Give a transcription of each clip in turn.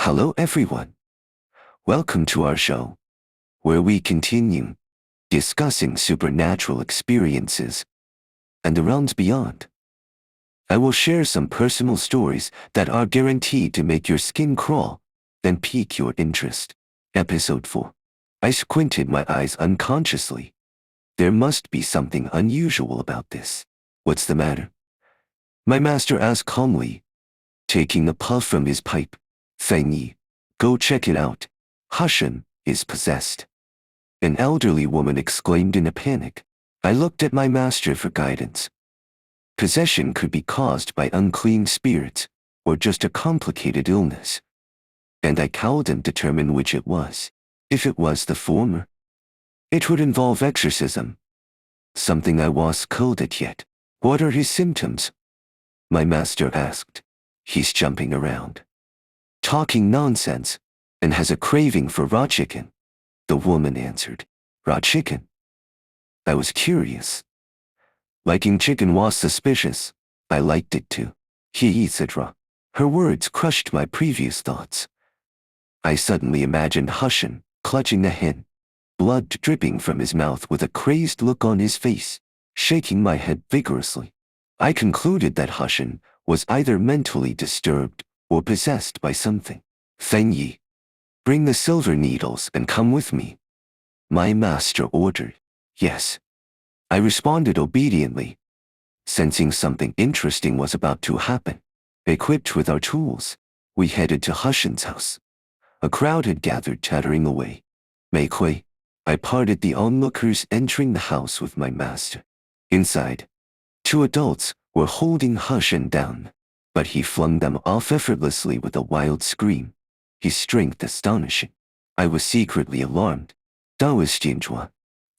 Hello everyone. Welcome to our show, where we continue discussing supernatural experiences and the realms beyond. I will share some personal stories that are guaranteed to make your skin crawl and pique your interest. Episode 4. I squinted my eyes unconsciously. There must be something unusual about this. What's the matter? My master asked calmly, taking a puff from his pipe. Feng Yi, go check it out. Hushen is possessed. An elderly woman exclaimed in a panic. I looked at my master for guidance. Possession could be caused by unclean spirits, or just a complicated illness. And I cowed and determined which it was. If it was the former, it would involve exorcism. Something I was cold at yet. What are his symptoms? My master asked. He's jumping around, talking nonsense, and has a craving for raw chicken. The woman answered. Raw chicken? I was curious. Liking chicken was suspicious. I liked it too. He eats it raw. Her words crushed my previous thoughts. I suddenly imagined Hushen clutching the hen, blood dripping from his mouth with a crazed look on his face, shaking my head vigorously. I concluded that Hushen was either mentally disturbed or possessed by something. Feng Yi, bring the silver needles and come with me. My master ordered. Yes. I responded obediently, sensing something interesting was about to happen. Equipped with our tools, we headed to Hushen's house. A crowd had gathered chattering away. Mei Kui, I parted the onlookers entering the house with my master. Inside, 2 adults were holding Hushen down, but he flung them off effortlessly with a wild scream, his strength astonishing. I was secretly alarmed. Daoist Jinzhuan,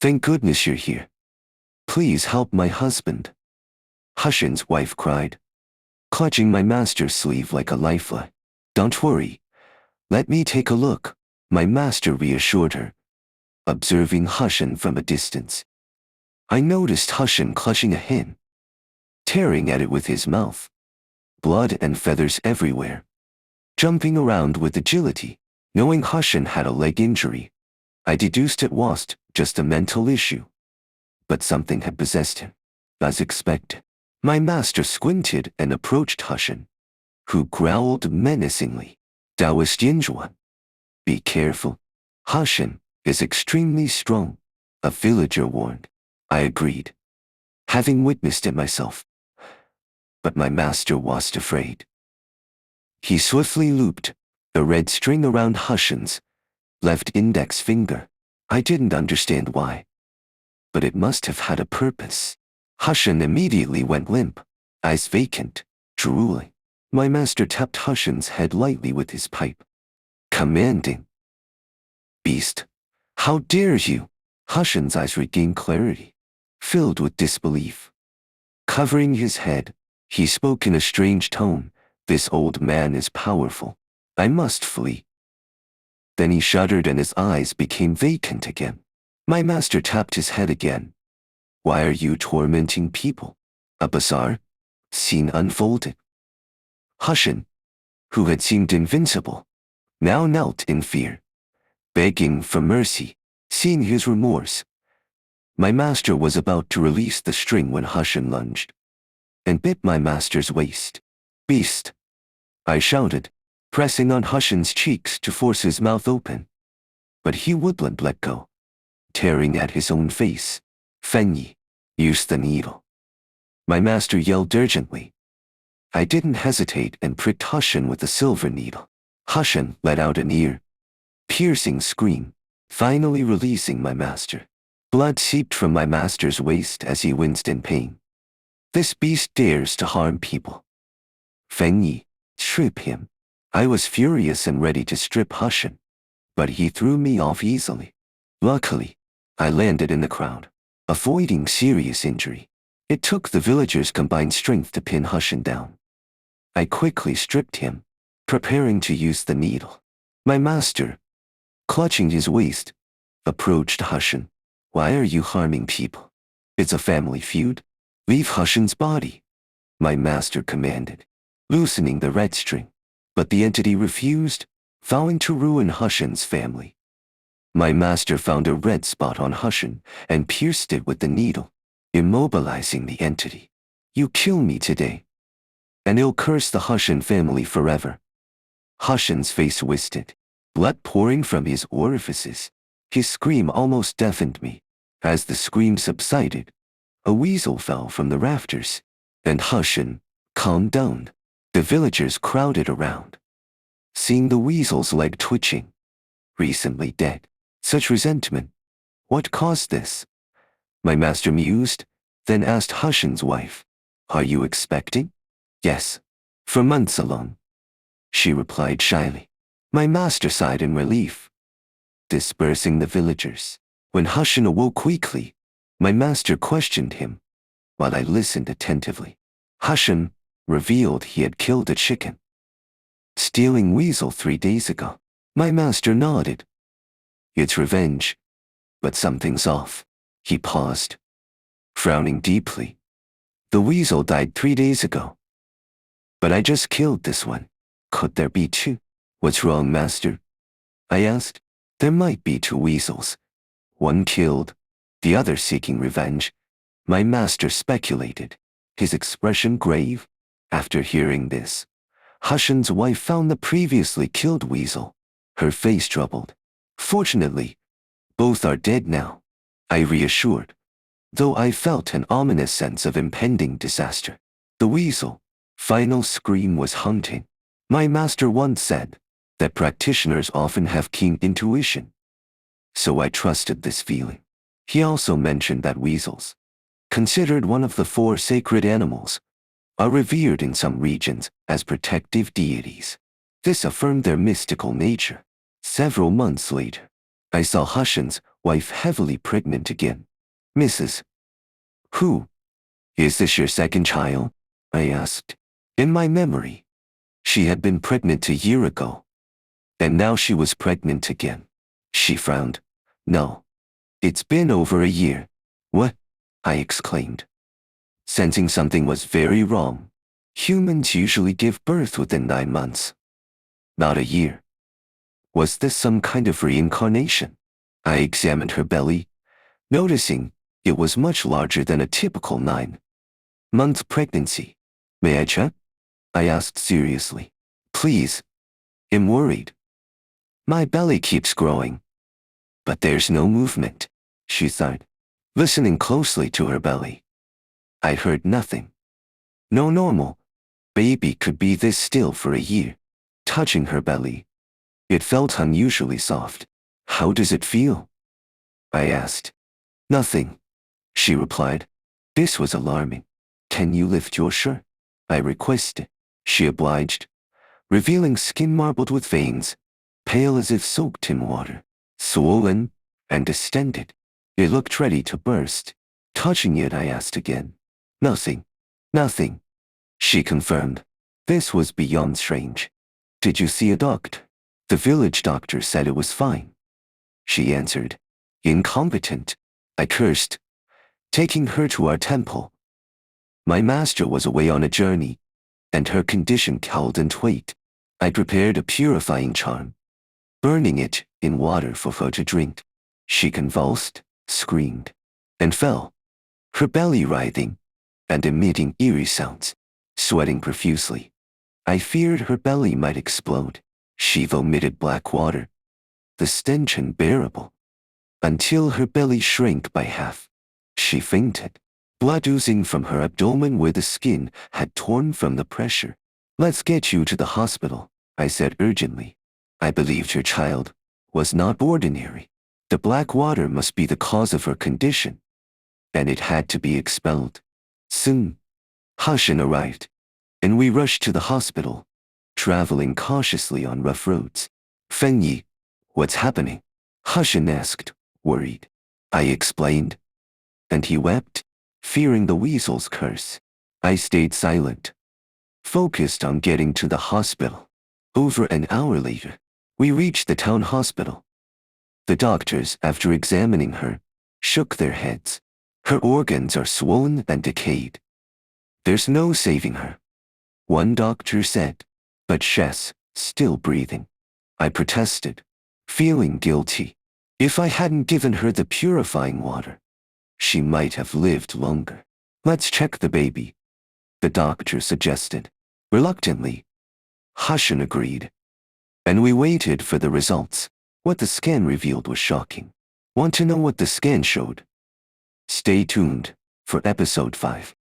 thank goodness you're here. Please help my husband. Hushen's wife cried, clutching my master's sleeve like a lifeline. Don't worry. Let me take a look, my master reassured her, observing Hushen from a distance. I noticed Hushen clutching a hen, tearing at it with his mouth, blood and feathers everywhere, jumping around with agility. Knowing Hushen had a leg injury, I deduced it was just a mental issue. But something had possessed him. As expected, my master squinted and approached Hushen, who growled menacingly. Daoist Yinzhuan, be careful. Hushen is extremely strong, a villager warned. I agreed, having witnessed it myself. But my master was afraid. He swiftly looped a red string around Hushen's left index finger. I didn't understand why, but it must have had a purpose. Hushen immediately went limp, eyes vacant, drooling. My master tapped Hushen's head lightly with his pipe, commanding, Beast, how dare you? Hushen's eyes regained clarity, filled with disbelief. Covering his head, he spoke in a strange tone. This old man is powerful. I must flee. Then he shuddered and his eyes became vacant again. My master tapped his head again. Why are you tormenting people? A bizarre scene unfolded. Hushen, who had seemed invincible, now knelt in fear, begging for mercy. Seeing his remorse, my master was about to release the string when Hushen lunged and bit my master's waist. Beast, I shouted, pressing on Hushen's cheeks to force his mouth open. But he wouldn't let go, tearing at his own face. Feng Yi, use the needle. My master yelled urgently. I didn't hesitate and pricked Hushen with the silver needle. Hushen let out an ear-piercing scream, finally releasing my master. Blood seeped from my master's waist as he winced in pain. This beast dares to harm people. Feng Yi, strip him. I was furious and ready to strip Hushen, but he threw me off easily. Luckily, I landed in the crowd, avoiding serious injury. It took the villagers' combined strength to pin Hushen down. I quickly stripped him, preparing to use the needle. My master, clutching his waist, approached Hushen. Why are you harming people? It's a family feud. Leave Hushen's body, my master commanded, loosening the red string. But the entity refused, vowing to ruin Hushin's family. My master found a red spot on Hushin and pierced it with the needle, immobilizing the entity. You kill me today, and it'll curse the Hushin family forever. Hushin's face twisted, blood pouring from his orifices. His scream almost deafened me. As the scream subsided, a weasel fell from the rafters, and Hushin calmed down. The villagers crowded around, seeing the weasel's leg twitching. Recently dead. Such resentment. What caused this? My master mused, then asked Hushin's wife, Are you expecting? Yes. For months alone. She replied shyly. My master sighed in relief, dispersing the villagers. When Hushin awoke weakly, my master questioned him, while I listened attentively. Hushin revealed he had killed a chicken, stealing weasel 3 days ago. My master nodded. It's revenge, but something's off. He paused, frowning deeply. The weasel died 3 days ago, but I just killed this one. Could there be 2? What's wrong, master? I asked. There might be 2 weasels. One killed, the other seeking revenge. My master speculated, his expression grave. After hearing this, Hushin's wife found the previously killed weasel. Her face troubled. Fortunately, both are dead now, I reassured, though I felt an ominous sense of impending disaster. The weasel final scream was haunting. My master once said that practitioners often have keen intuition, so I trusted this feeling. He also mentioned that weasels, considered one of the 4 sacred animals, are revered in some regions as protective deities. This affirmed their mystical nature. Several months later, I saw Hushin's wife heavily pregnant again. Mrs. Who? Is this your second child? I asked. In my memory, she had been pregnant a year ago, and now she was pregnant again. She frowned. No. It's been over a year. What? I exclaimed, sensing something was very wrong. Humans usually give birth within 9 months, not a year. Was this some kind of reincarnation? I examined her belly, noticing it was much larger than a typical 9-month pregnancy. May I check? I asked seriously. Please. I'm worried. My belly keeps growing, but there's no movement, she sighed, listening closely to her belly. I heard nothing. No normal baby could be this still for a year. Touching her belly, it felt unusually soft. How does it feel? I asked. Nothing, she replied. This was alarming. Can you lift your shirt? I requested. She obliged, revealing skin marbled with veins, pale as if soaked in water, swollen and distended. It looked ready to burst. Touching it, I asked again. Nothing. Nothing, she confirmed. This was beyond strange. Did you see a doctor? The village doctor said it was fine, she answered. Incompetent, I cursed, taking her to our temple. My master was away on a journey, and her condition cowled and weight. I prepared a purifying charm, burning it in water for her to drink. She convulsed, screamed, and fell, her belly writhing and emitting eerie sounds, sweating profusely. I feared her belly might explode. She vomited black water, the stench unbearable, until her belly shrank by half. She fainted, blood oozing from her abdomen where the skin had torn from the pressure. Let's get you to the hospital, I said urgently. I believed her child was not ordinary. The black water must be the cause of her condition, and it had to be expelled. Soon, Hushin arrived, and we rushed to the hospital, traveling cautiously on rough roads. Fengyi, what's happening? Hushin asked, worried. I explained, and he wept, fearing the weasel's curse. I stayed silent, focused on getting to the hospital. Over an hour later, we reached the town hospital. The doctors, after examining her, shook their heads. Her organs are swollen and decayed. There's no saving her, one doctor said, but she's still breathing. I protested, feeling guilty. If I hadn't given her the purifying water, she might have lived longer. Let's check the baby, the doctor suggested. Reluctantly, Hushin agreed, and we waited for the results. What the scan revealed was shocking. Want to know what the scan showed? Stay tuned for episode 5.